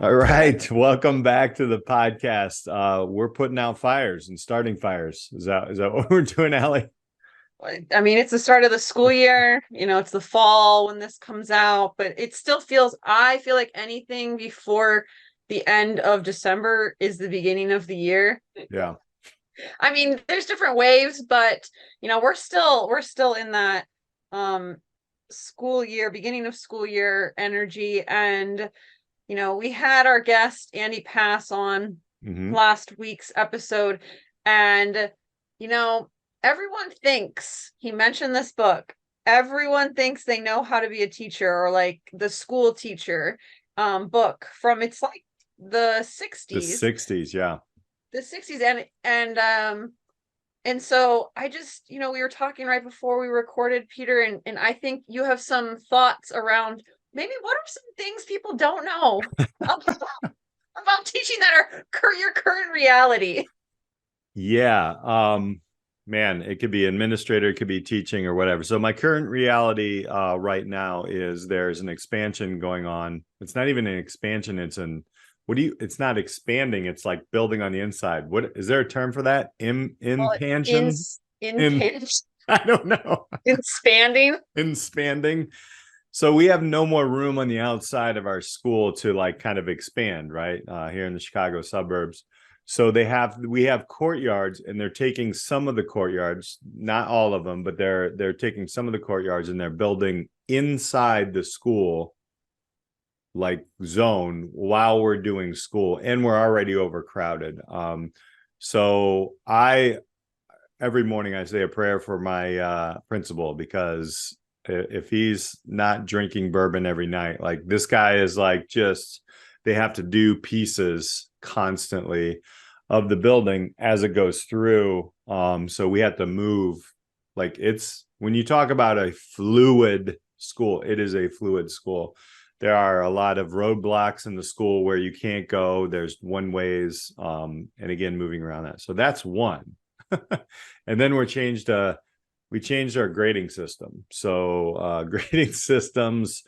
All right, welcome back to the podcast. We're putting out fires and starting fires. Is that what we're doing, Alli? I mean, it's the start of the school year. It's the fall when this comes out, but it still I feel like anything before the end of December is the beginning of the year. Yeah. I mean, there's different waves, but we're still in that um school year, beginning of school year energy. And we had our guest Andy Pass on Hmm. last week's episode, and you know everyone thinks he mentioned this book. Everyone thinks they know how to be a teacher, or like the school teacher book from, it's like the The 60s. 60s, yeah. The 60s. And so I just, we were talking right before we recorded, Peter, and I think you have some thoughts around maybe what are some things people don't know about teaching that are your current reality. Yeah. Man, it could be administrator, it could be teaching or whatever. So my current reality right now is there's an expansion going on. It's not even an expansion, it's not expanding, it's like building on the inside. What is there a term for that? Well, in Impansion? in In I don't know. expanding. Expanding. So we have no more room on the outside of our school to like kind of expand, right? Here in the Chicago suburbs. So we have courtyards, and they're taking some of the courtyards, not all of them, but they're taking some of the courtyards and they're building inside the school like zone while we're doing school, and we're already overcrowded. So I every morning I say a prayer for my principal, because if he's not drinking bourbon every night, like this guy is like, just they have to do pieces constantly of the building as it goes through. So we have to move. Like, it's when you talk about a fluid school, it is a fluid school. There are a lot of roadblocks in the school where you can't go. There's one ways, and again, moving around that. So that's one. And then we changed our grading system. So grading systems,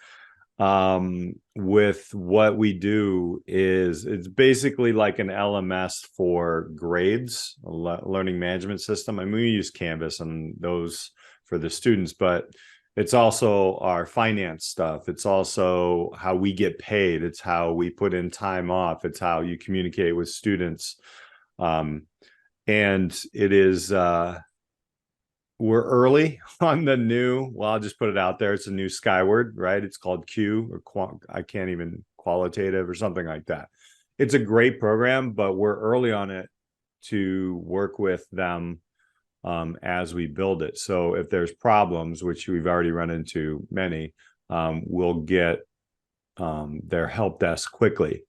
with what we do is it's basically like an LMS for grades, a learning management system. I mean, we use Canvas and those for the students, but it's also our finance stuff. It's also how we get paid. It's how we put in time off. It's how you communicate with students. And it is we're early on the new, well, I'll just put it out there, it's a new Skyward, right? It's called Q, or I can't even, qualitative or something like that. It's a great program, but we're early on it to work with them as we build it. So if there's problems, which we've already run into many, we'll get their help desk quickly.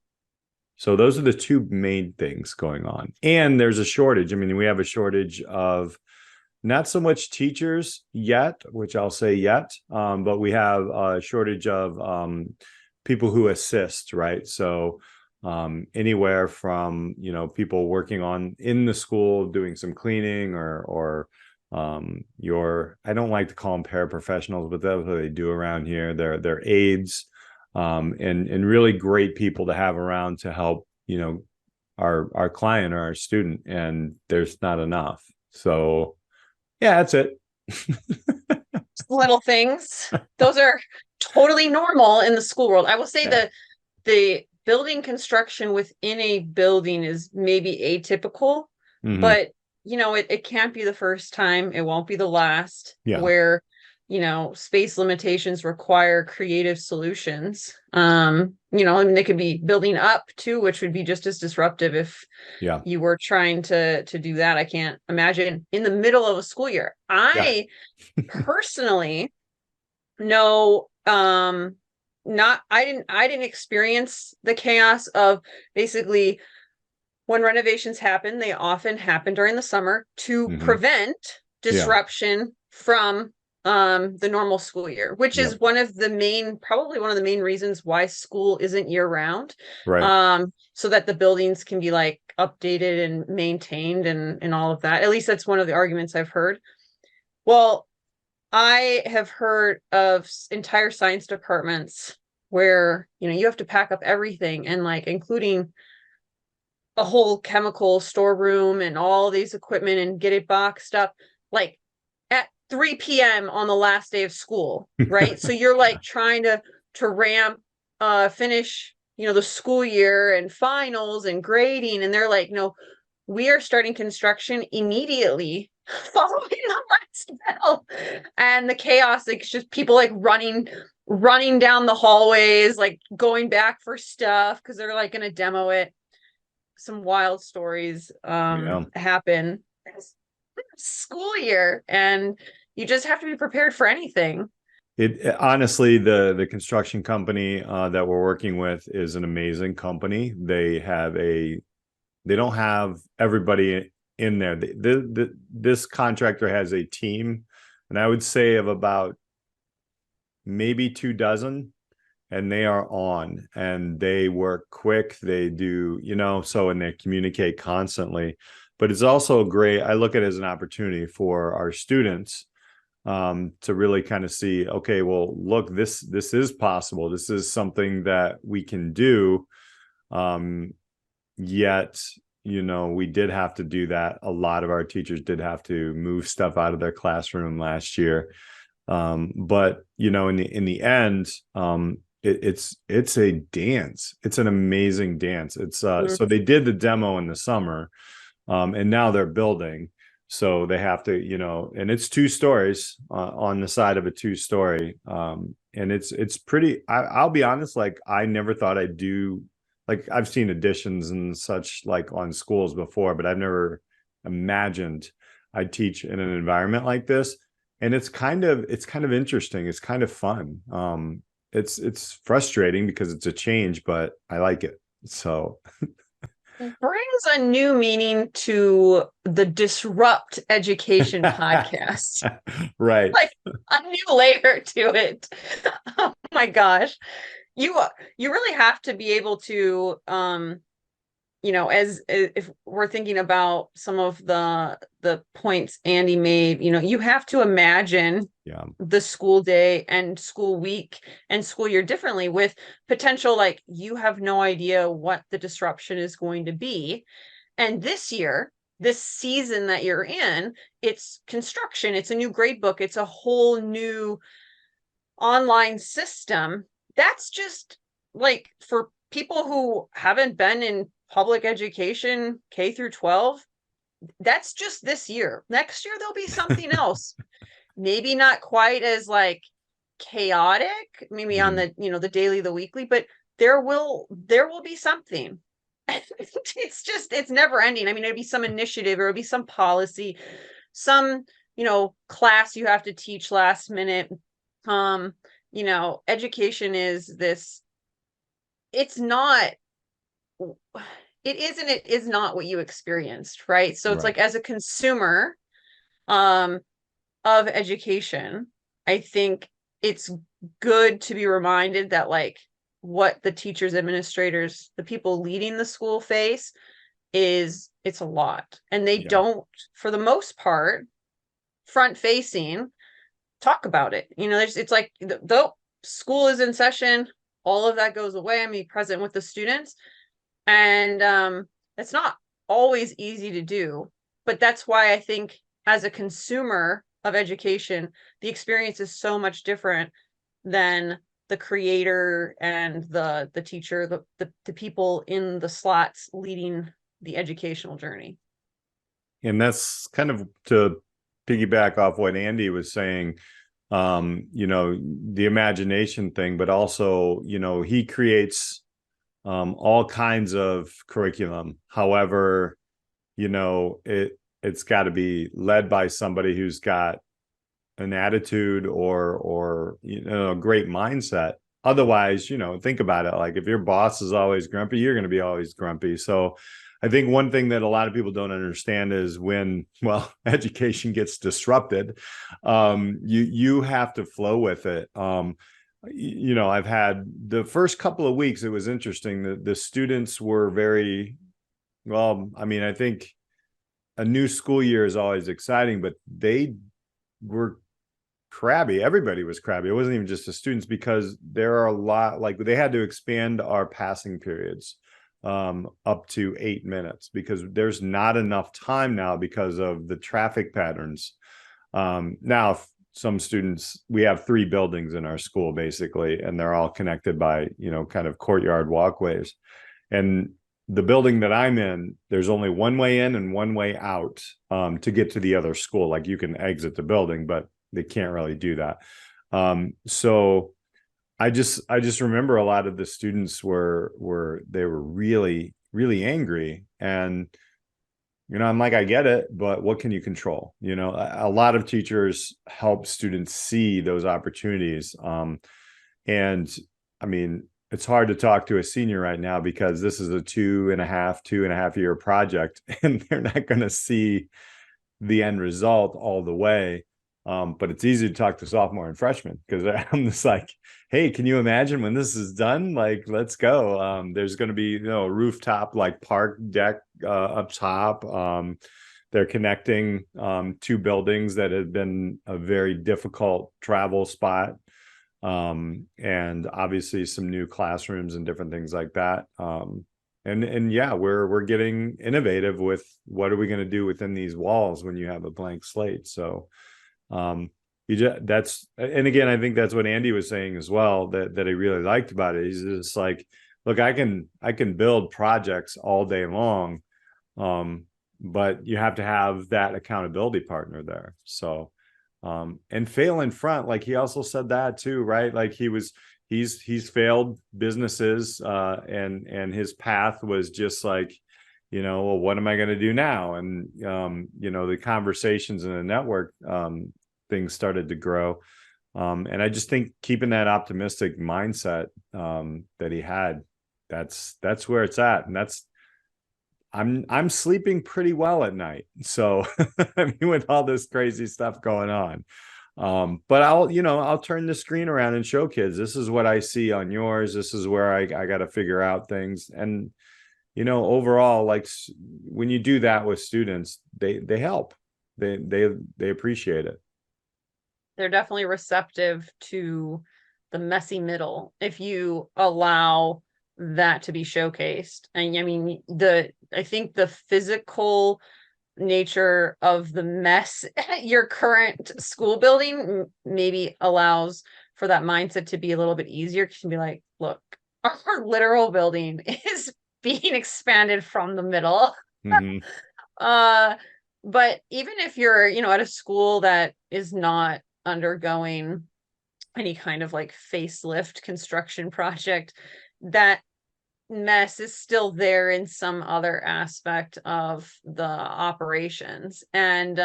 So those are the two main things going on. And there's a shortage. I mean, we have a shortage of not so much teachers yet, which I'll say yet, but we have a shortage of people who assist, right? So anywhere from, people working in the school doing some cleaning, or I don't like to call them paraprofessionals, but that's what they do around here. They're aides, and really great people to have around to help, our client or our student, and there's not enough. So yeah, that's it. Little things, those are totally normal in the school world. I will say Yeah. that the building construction within a building is maybe atypical, Mm-hmm. but it can't be the first time, it won't be the last, Yeah. where space limitations require creative solutions. I mean, they could be building up too, which would be just as disruptive if Yeah. you were trying to do that. I can't imagine in the middle of a school year. Yeah. I personally know, not I didn't experience the chaos of, basically, when renovations happen, they often happen during the summer to Mm-hmm. prevent Yeah. disruption from the normal school year, which Yeah. is probably one of the main reasons why school isn't year round. Right. So that the buildings can be like updated and maintained and all of that. At least that's one of the arguments I've heard. Well, I have heard of entire science departments where, you have to pack up everything, and like including a whole chemical storeroom and all these equipment and get it boxed up like at 3 p.m. on the last day of school, right? So you're like trying to ramp finish, the school year and finals and grading, and they're like, no, we are starting construction immediately following the last bell. And the chaos, like, it's just people like running down the hallways, like going back for stuff because they're like going to demo it. Some wild stories Yeah. happen this school year, and you just have to be prepared for anything. It honestly, the construction company that we're working with is an amazing company. They don't have everybody in there. This contractor has a team, and I would say of about maybe 24, and they are on, and they work quick. They do, and they communicate constantly. But it's also great. I look at it as an opportunity for our students to really kind of see, okay, well, look, this is possible. This is something that we can do. Yet, we did have to do that. A lot of our teachers did have to move stuff out of their classroom last year. But in the end, it's a dance. It's an amazing dance. It's so they did the demo in the summer, and now they're building. So they have to, and it's 2 stories on the side of a 2-story. And it's pretty, I'll be honest, like I never thought I'd do, like I've seen additions and such like on schools before, but I've never imagined I'd teach in an environment like this. And it's kind of interesting. It's kind of fun. It's frustrating because it's a change, but I like it. So Brings a new meaning to the Disrupt Education podcast. Right. Like a new layer to it. Oh my gosh. You really have to be able to as if we're thinking about some of the points Andy made, you have to imagine the school day and school week and school year differently, with potential, like you have no idea what the disruption is going to be. And this year, this season that you're in, it's construction, it's a new grade book, it's a whole new online system. That's just like for people who haven't been in public education, K through 12, that's just this year. Next year, there'll be something else. Maybe not quite as like chaotic, maybe on the, the daily, the weekly, but there will be something. It's never ending. I mean, it'll be some initiative, or it'll be some policy, some, class you have to teach last minute. Education is this, it is not what you experienced, right? So it's like, as a consumer of education, I think it's good to be reminded that like what the teachers, administrators, the people leading the school face it's a lot, and they don't, for the most part, front facing talk about it. It's like though school is in session, all of that goes away. I'm present with the students, and it's not always easy to do. But that's why I think, as a consumer of education, the experience is so much different than the creator and the teacher, the people in the slots leading the educational journey. And that's kind of to piggyback off what Andy was saying, the imagination thing, but also, he creates all kinds of curriculum. However, it's got to be led by somebody who's got an attitude or a great mindset. Otherwise, think about it. Like if your boss is always grumpy, you're going to be always grumpy. So I think one thing that a lot of people don't understand is when, education gets disrupted, you have to flow with it. I've had the first couple of weeks, it was interesting. The students were very, I think a new school year is always exciting, but they were crabby. Everybody was crabby. It wasn't even just the students, because there are a lot, like they had to expand our passing periods up to 8 minutes, because there's not enough time now because of the traffic patterns. Now, some students, we have 3 buildings in our school basically, and they're all connected by, kind of courtyard walkways. And the building that I'm in, there's only one way in and one way out to get to the other school. Like you can exit the building, but they can't really do that. So I just remember a lot of the students were really, really angry. And I'm like, I get it, but what can you control? A lot of teachers help students see those opportunities. And I mean, it's hard to talk to a senior right now because this is a 2.5 year project, and they're not going to see the end result all the way. But it's easy to talk to sophomore and freshmen, because I'm just like, hey, can you imagine when this is done? Like, let's go. There's going to be, a rooftop, like park deck up top. They're connecting 2 buildings that had been a very difficult travel spot. And obviously some new classrooms and different things like that. And yeah, we're getting innovative with what are we going to do within these walls when you have a blank slate. So and again, I think that's what Andy was saying as well, that he really liked about it. He's just like, look, I can build projects all day long, but you have to have that accountability partner there. So and fail in front, like he also said that too, right? Like he's failed businesses, and his path was just like, well, what am I going to do now? And the conversations in the network, things started to grow. And I just think keeping that optimistic mindset that he had, that's where it's at. And I'm sleeping pretty well at night. So I mean, with all this crazy stuff going on. But I'll turn the screen around and show kids, this is what I see on yours. This is where I got to figure out things. And, overall, like when you do that with students, they help. They appreciate it. They're definitely receptive to the messy middle if you allow that to be showcased. And I mean, I think the physical nature of the mess at your current school building maybe allows for that mindset to be a little bit easier, because you can be like, look, our literal building is being expanded from the middle. Mm-hmm. But even if you're, at a school that is not undergoing any kind of like facelift construction project, that mess is still there in some other aspect of the operations. And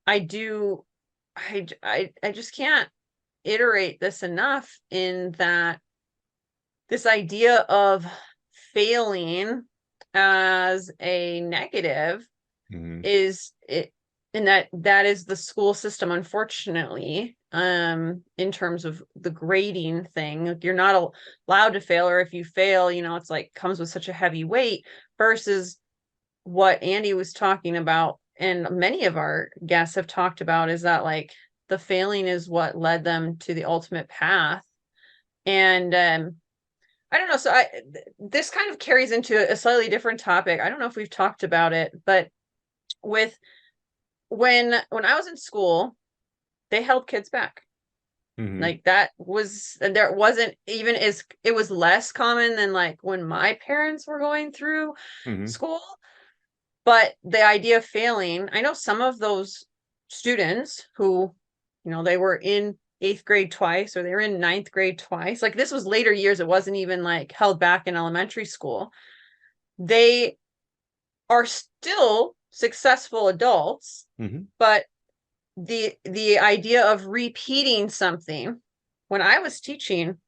I just can't iterate this enough, in that this idea of failing as a negative is it, and that is the school system, unfortunately, in terms of the grading thing. Like, you're not allowed to fail, or if you fail, it's like comes with such a heavy weight, versus what Andy was talking about, and many of our guests have talked about, is that like the failing is what led them to the ultimate path. And I don't know, so this kind of carries into a slightly different topic. I don't know if we've talked about it, but with when I was in school, they held kids back. Like that was, there wasn't even, as it was less common than like when my parents were going through school. But the idea of failing, I know some of those students who, they were in 8th grade twice, or they were in 9th grade twice. Like, this was later years. It wasn't even like held back in elementary school. They are still successful adults, but the idea of repeating something, when I was teaching,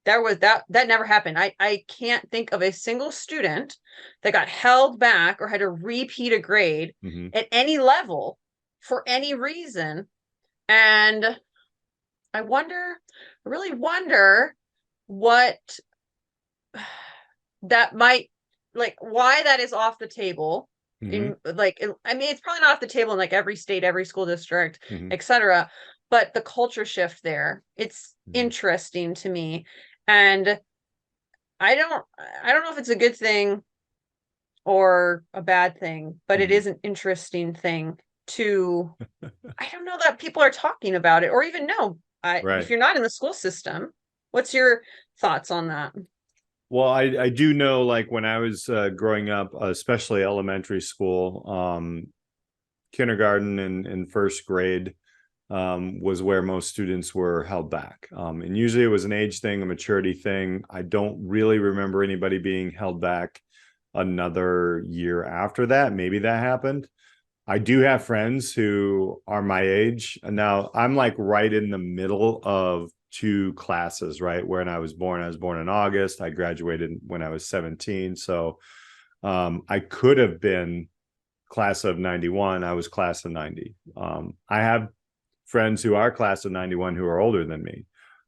that never happened. I can't think of a single student that got held back or had to repeat a grade at any level for any reason. And I really wonder what that might, like, why that is off the table. In like, I mean, it's probably not off the table in like every state, every school district, etc. but the culture shift there, it's interesting to me. And I don't know if it's a good thing or a bad thing, but it is an interesting thing to, I don't know that people are talking about it or even know. If Right. you're not in the school system, what's your thoughts on that? Well, I do know, like when I was growing up, especially elementary school, kindergarten and first grade was where most students were held back. And usually it was an age thing, a maturity thing. I don't really remember anybody being held back another year after that. Maybe that happened. I do have friends who are my age. Now I'm like right in the middle of two classes, right? When I was born in August. I graduated when I was 17. So I could have been class of 91. I was class of 90. I have friends who are class of 91 who are older than me.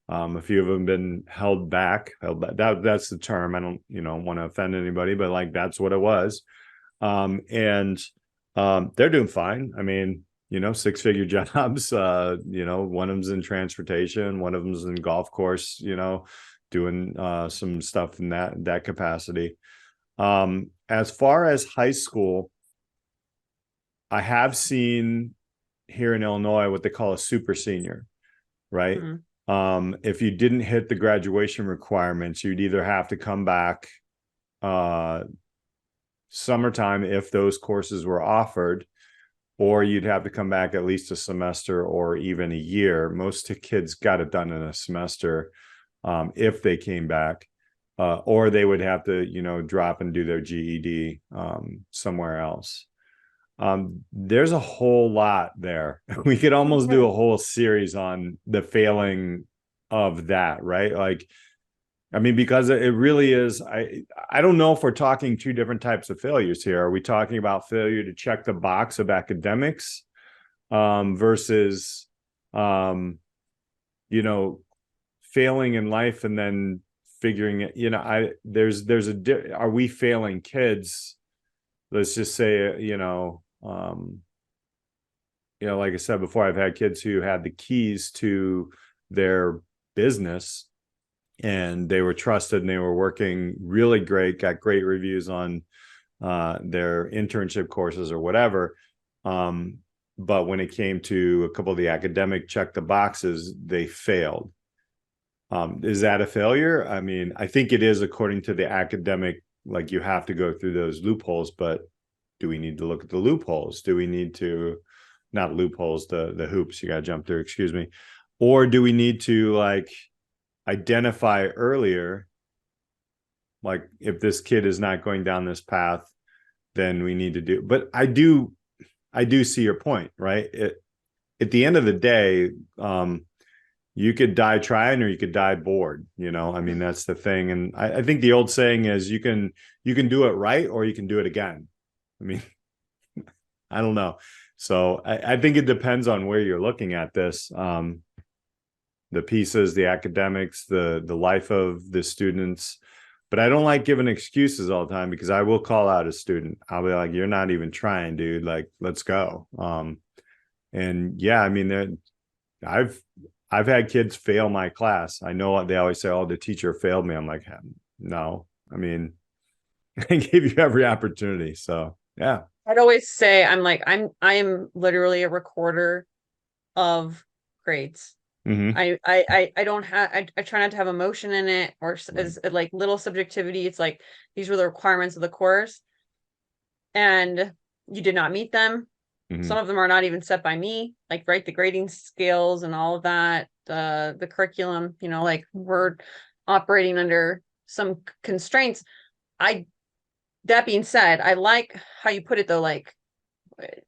A few of them been held back. That's the term. I don't, want to offend anybody, but like that's what it was. And they're doing fine. I mean, six-figure jobs. One of them's in transportation, one of them's in golf course, doing some stuff in that capacity. As far as high school, I have seen here in Illinois what they call a super senior, right? If you didn't hit the graduation requirements, you'd either have to come back summertime if those courses were offered, or you'd have to come back at least a semester or even a year. Most kids got it done in a semester if they came back, or they would have to, drop and do their GED somewhere else. There's a whole lot there. We could almost do a whole series on the failing of that, right? Like, I mean, because it really is, I don't know if we're talking two different types of failures here. Are we talking about failure to check the box of academics versus, failing in life and then figuring it, are we failing kids? Let's just say, like I said before, I've had kids who had the keys to their business and they were trusted and they were working really great, got great reviews on their internship courses or whatever. But when it came to a couple of the academic check the boxes, they failed. Is that a failure? I mean, I think it is according to the academic, like you have to go through those loopholes, but do we need to look at the loopholes? Do we need to, not loopholes, the hoops you got to jump through, excuse me. Or do we need to like identify earlier, like if this kid is not going down this path, then we need to do, but I do see your point, right? At the end of the day, you could die trying or you could die bored, I mean, that's the thing. And I think the old saying is you can do it right or you can do it again. I mean, I don't know. So I think it depends on where you're looking at this. The pieces, the academics, the life of the students. But I don't like giving excuses all the time because I will call out a student. I'll be like, you're not even trying, dude. Like, let's go. And yeah, I mean, I've had kids fail my class. I know they always say, oh, the teacher failed me. I'm like, no, I mean, I gave you every opportunity. So yeah. I'd always say I am literally a recorder of grades. I don't have, I try not to have emotion in it or as like little subjectivity. It's like, these were the requirements of the course and you did not meet them. Some of them are not even set by me, like, right, the grading scales and all of that, the curriculum, like we're operating under some constraints. That being said, I like how you put it though, like,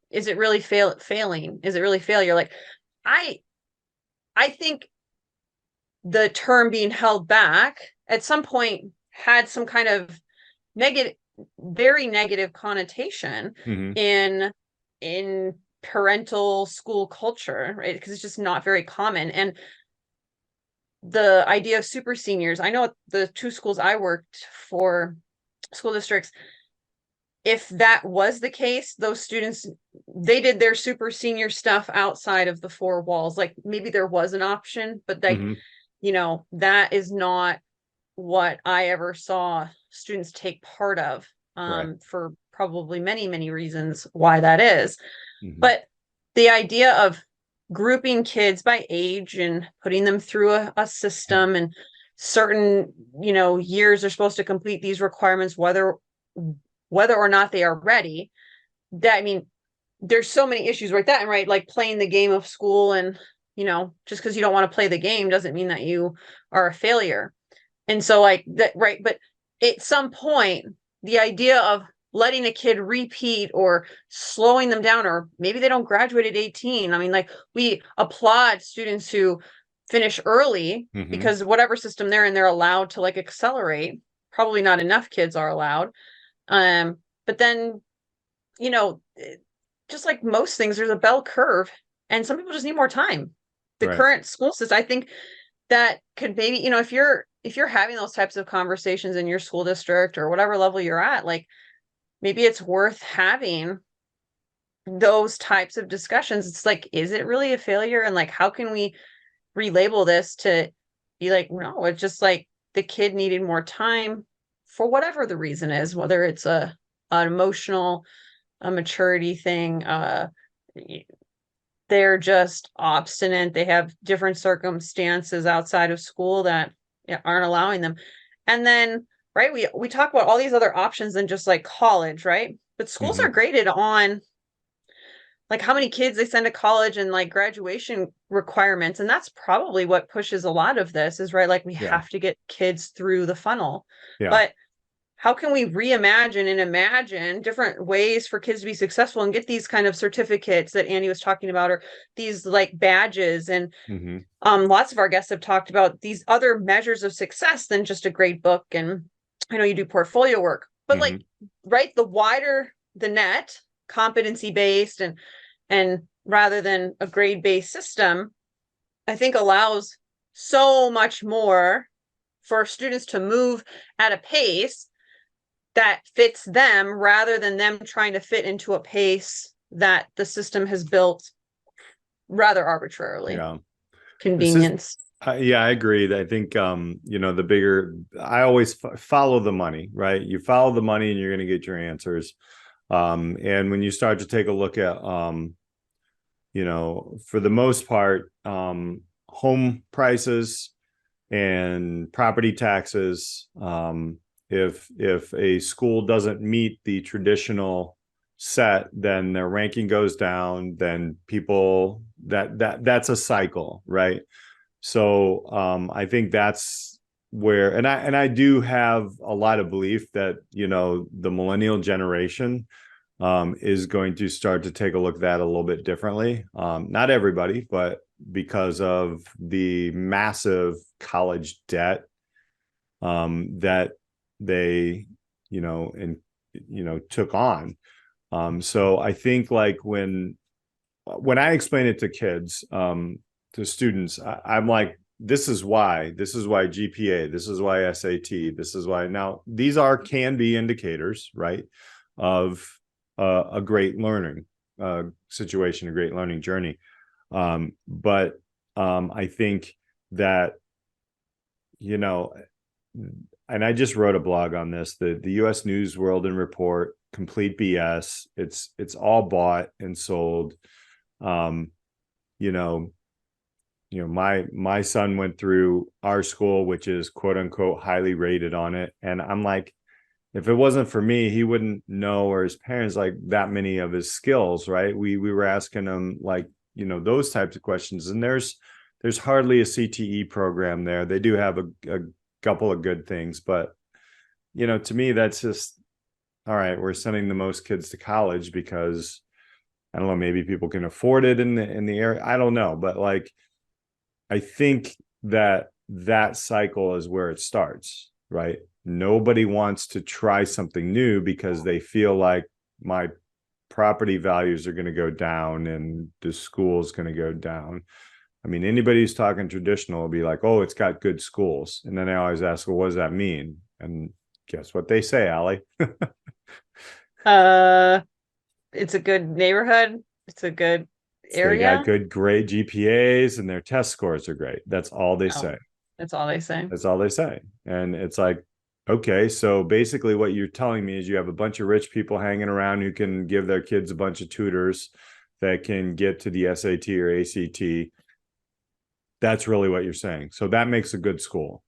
is it really failing? Is it really failure? Like, I think the term being held back at some point had some kind of very negative connotation in parental school culture, right? Because it's just not very common. And the idea of super seniors, I know the two schools I worked for, school districts, if that was the case, those students, they did their super senior stuff outside of the four walls. Like maybe there was an option, but like, that is not what I ever saw students take part of, Right. for probably many, many reasons why that is. Mm-hmm. But the idea of grouping kids by age and putting them through a system, and certain, years are supposed to complete these requirements, whether or not they are ready. That, I mean, there's so many issues right that, and right, like playing the game of school, and just because you don't want to play the game doesn't mean that you are a failure. And so like that, right, but at some point, the idea of letting a kid repeat or slowing them down, or maybe they don't graduate at 18. I mean, like, we applaud students who finish early because whatever system they're in, they're allowed to like accelerate. Probably not enough kids are allowed. But then, just like most things, there's a bell curve, and some people just need more time. The Right. current school system, I think that could maybe, if you're having those types of conversations in your school district or whatever level you're at, like maybe it's worth having those types of discussions. It's like, is it really a failure? And like, how can we relabel this to be like, no, it's just like the kid needed more time for whatever the reason is, whether it's an emotional, a maturity thing, they're just obstinate. They have different circumstances outside of school that aren't allowing them. And then, right, we talk about all these other options than just like college, right? But schools are graded on like how many kids they send to college and like graduation requirements. And that's probably what pushes a lot of this, is right, like we have to get kids through the funnel. But how can we reimagine and imagine different ways for kids to be successful and get these kind of certificates that Andy was talking about, or these like badges? And lots of our guests have talked about these other measures of success than just a grade book. And I know you do portfolio work, but like, right, the wider the net, competency based and rather than a grade based system, I think allows so much more for students to move at a pace that fits them, rather than them trying to fit into a pace that the system has built rather arbitrarily. Convenience. Yeah, I agree. I think, the bigger, I always follow the money, right? You follow the money and you're going to get your answers. And when you start to take a look at, for the most part, home prices and property taxes, if a school doesn't meet the traditional set, then their ranking goes down. Then people, that's a cycle, right? So I think that's where, and I do have a lot of belief that the millennial generation is going to start to take a look at that a little bit differently. Not everybody, but because of the massive college debt that they took on. So I think like when I explain it to kids, to students, I'm like, this is why GPA, this is why SAT, this is why. Now these can be indicators, right, of a great learning situation, a great learning journey. But I think that, and I just wrote a blog on this, the US News World and Report, complete BS. It's all bought and sold. My son went through our school, which is quote unquote highly rated on it. And I'm like, if it wasn't for me, he wouldn't know, or his parents, like that many of his skills, right? We were asking him like, those types of questions. And there's hardly a CTE program there. They do have a couple of good things, but to me, that's just, all right, we're sending the most kids to college because I don't know, maybe people can afford it in the area. I don't know. But like, I think that cycle is where it starts, right? Nobody wants to try something new because they feel like my property values are going to go down and the school's going to go down. I mean, anybody who's talking traditional will be like, oh, it's got good schools. And then I always ask, well, what does that mean? And guess what they say, Alli? It's a good neighborhood. It's a good They got area. good grade GPAs and their test scores are great. That's all they Oh, say. that's all they say. That's all they say. And it's like, okay, so basically what you're telling me is you have a bunch of rich people hanging around who can give their kids a bunch of tutors that can get to the SAT or ACT. That's really what you're saying. So that makes a good school.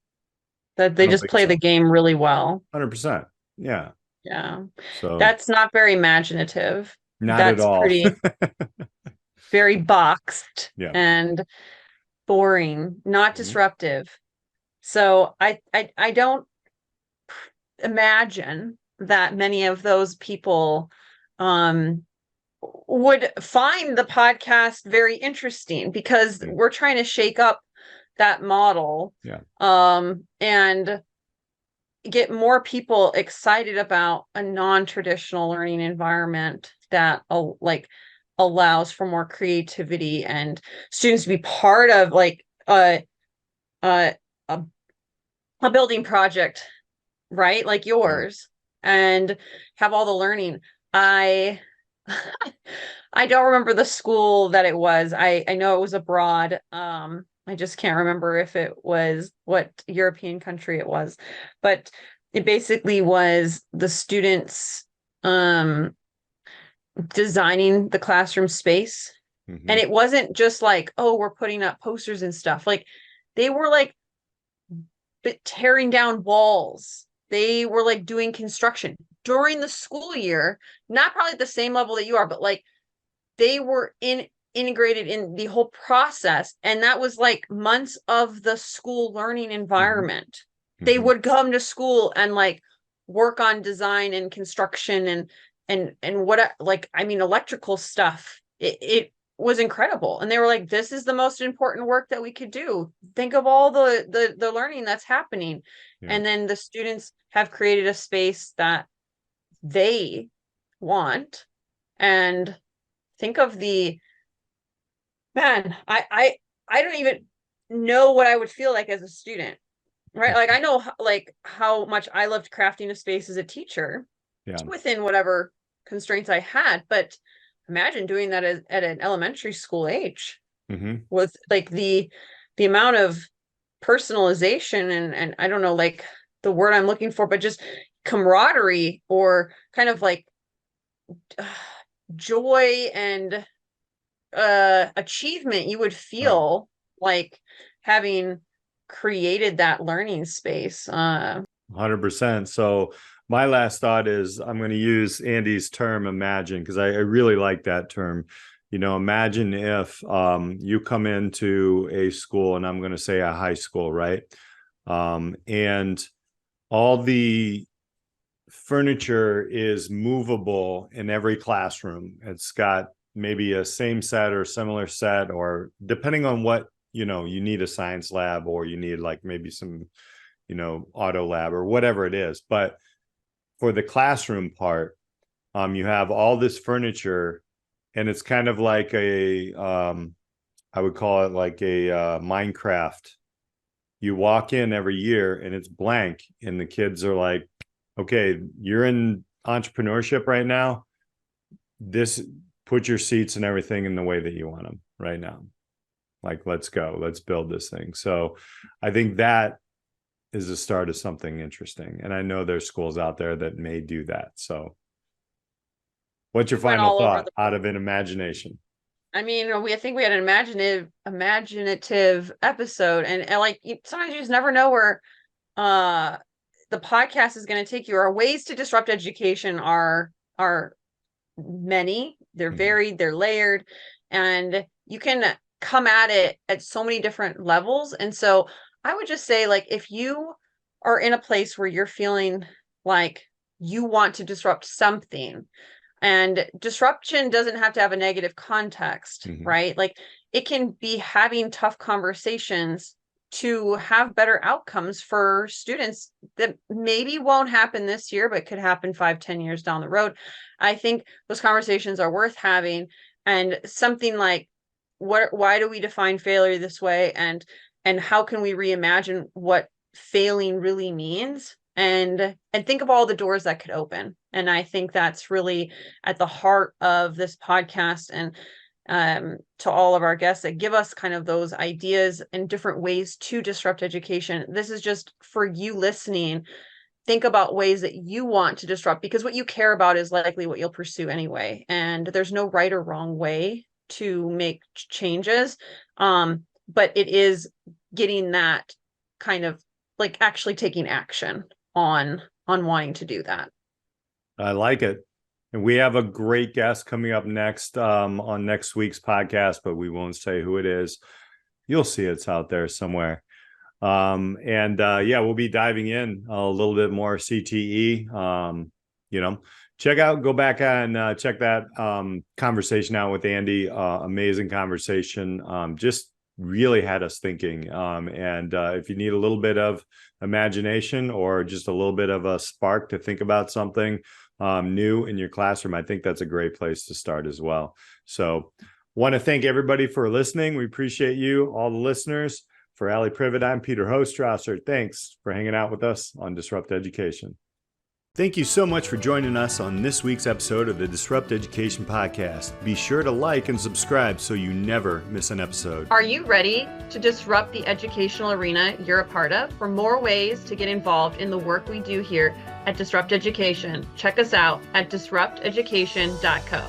That I they don't just think play so. the game really well. 100%. Yeah. Yeah. So That's not very imaginative. not at That's all. pretty very boxed Yeah. and boring, not Mhm. disruptive. So I don't imagine that many of those people um would find the podcast very interesting because Yeah. we're trying to shake up that model Yeah. and get more people excited about a non-traditional learning environment that like allows for more creativity and students to be part of like a, a, a building project, right? Like Yeah. yours, and have all the learning. I I don't remember the school that it was. I know it was abroad. I just can't remember if it was what European country it was, but it basically was the students um designing the classroom space. And Mhm. it wasn't just like, oh, we're putting up posters and stuff. Like they were like tearing down walls. They were like doing construction during the school year, not probably at the same level that you are, but like they were integrated in the whole process. And that was like months of the school learning Mhm. environment. They Mhm. would come to school and like work on design and construction and what like I mean electrical stuff. It was incredible. And they were like, this is the most important work that we could do. Think of all the learning that's happening. Yeah. And then the students have created a space that they want. And think of the man, I don't even know what I would feel like as a student, right? Like I know like how much I loved crafting a space as a teacher Yeah. within whatever constraints I had, but imagine doing that at an elementary school age Mhm. with like the amount of personalization and I don't know like the word I'm looking for, but just camaraderie or kind of like uh, joy and achievement you would Right. feel like having created that learning space. 100%. So my last thought is I'm going to use Andy's term imagine because I really like that term. You know, imagine if you come into a school, and I'm going to say a high school, right? And all the furniture is movable in every classroom. It's got maybe a same set or similar set, or depending on what, you know, you need a science lab or you need like maybe some, you know, auto lab or whatever it is. But for the classroom part, you have all this furniture and it's kind of like I would call it like a Minecraft. You walk in every year and it's blank and the kids are like, okay, you're in entrepreneurship right now. This put your seats and everything in the way that you want them right now. Like, let's go, let's build this thing. So I think that is the start of something interesting. And I know there's schools out there that may do that. So what's your Went final all over thought the out of an imagination? I mean, I think we had an imaginative episode, and like sometimes you just never know where uh the podcast is going to take you. Our ways to disrupt education are many. They're Mhm. varied, they're layered, and you can come at it at so many different levels. And so I would just say, like, if you are in a place where you're feeling like you want to disrupt something, and disruption doesn't have to have a negative context, Mhm. right? Like it can be having tough conversations to have better outcomes for students that maybe won't happen this year, but could happen 5, 10 years down the road. I think those conversations are worth having. And something like why do we define failure this way? And how can we reimagine what failing really means and think of all the doors that could open. And I think that's really at the heart of this podcast, and to all of our guests that give us kind of those ideas and different ways to disrupt education. This is just for you listening. Think about ways that you want to disrupt, because what you care about is likely what you'll pursue anyway. And there's no right or wrong way to make changes. But it is getting that kind of like actually taking action on wanting to do that. I like it. And we have a great guest coming up next on next week's podcast, but we won't say who it is. You'll see it's out there somewhere. We'll be diving in a little bit more CTE. Go back and check that conversation out with Andy. Amazing conversation. Just really had us thinking. If you need a little bit of imagination or just a little bit of a spark to think about something new in your classroom, I think that's a great place to start as well. So want to thank everybody for listening. We appreciate you, all the listeners. For Alli Privitt, I'm Peter Hostrawser. Thanks for hanging out with us on Disrupt Education. Thank you so much for joining us on this week's episode of the Disrupt Education Podcast. Be sure to like and subscribe so you never miss an episode. Are you ready to disrupt the educational arena you're a part of? For more ways to get involved in the work we do here at Disrupt Education, check us out at disrupteducation.co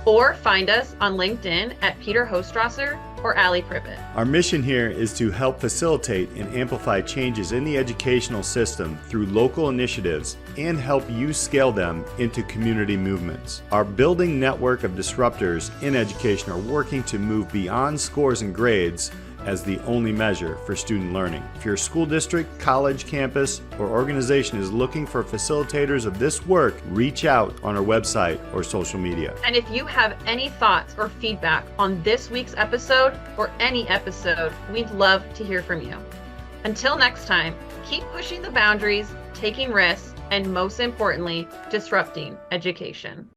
or find us on LinkedIn at Peter Hostrawser or Alli Privitt. Our mission here is to help facilitate and amplify changes in the educational system through local initiatives and help you scale them into community movements. Our building network of disruptors in education are working to move beyond scores and grades as the only measure for student learning. If your school district, college, campus, or organization is looking for facilitators of this work, reach out on our website or social media. And if you have any thoughts or feedback on this week's episode or any episode, we'd love to hear from you. Until next time, keep pushing the boundaries, taking risks, and most importantly, disrupting education.